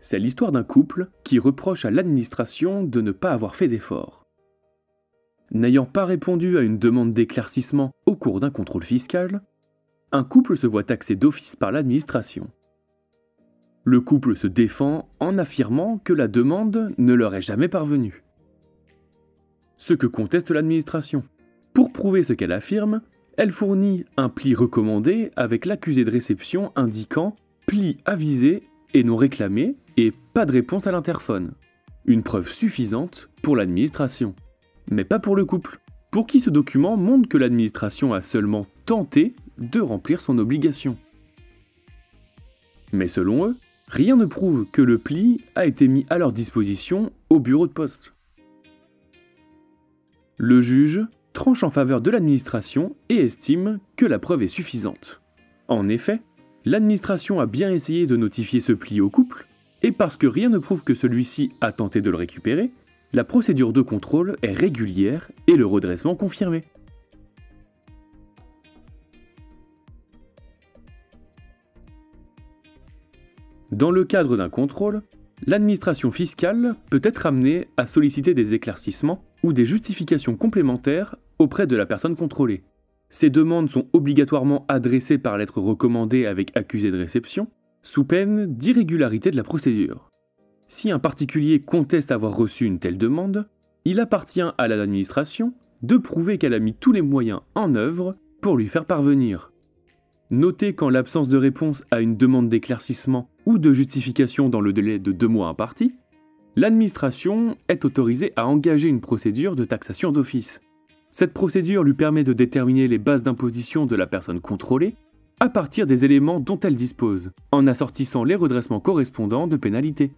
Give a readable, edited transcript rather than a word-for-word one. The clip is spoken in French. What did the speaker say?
C'est l'histoire d'un couple qui reproche à l'administration de ne pas avoir fait d'efforts. N'ayant pas répondu à une demande d'éclaircissement au cours d'un contrôle fiscal, un couple se voit taxé d'office par l'administration. Le couple se défend en affirmant que la demande ne leur est jamais parvenue. Ce que conteste l'administration. Pour prouver ce qu'elle affirme, elle fournit un pli recommandé avec l'accusé de réception indiquant « pli avisé et non réclamé » et « pas de réponse à l'interphone ». Une preuve suffisante pour l'administration. Mais pas pour le couple, pour qui ce document montre que l'administration a seulement tenté de remplir son obligation. Mais selon eux, rien ne prouve que le pli a été mis à leur disposition au bureau de poste. Le juge tranche en faveur de l'administration et estime que la preuve est suffisante. En effet, l'administration a bien essayé de notifier ce pli au couple, et parce que rien ne prouve que celui-ci a tenté de le récupérer, la procédure de contrôle est régulière et le redressement confirmé. Dans le cadre d'un contrôle, l'administration fiscale peut être amenée à solliciter des éclaircissements ou des justifications complémentaires auprès de la personne contrôlée. Ces demandes sont obligatoirement adressées par lettre recommandée avec accusé de réception, sous peine d'irrégularité de la procédure. Si un particulier conteste avoir reçu une telle demande, il appartient à l'administration de prouver qu'elle a mis tous les moyens en œuvre pour lui faire parvenir. Notez qu'en l'absence de réponse à une demande d'éclaircissement ou de justification dans le délai de 2 mois imparti, l'administration est autorisée à engager une procédure de taxation d'office. Cette procédure lui permet de déterminer les bases d'imposition de la personne contrôlée à partir des éléments dont elle dispose, en assortissant les redressements correspondants de pénalités.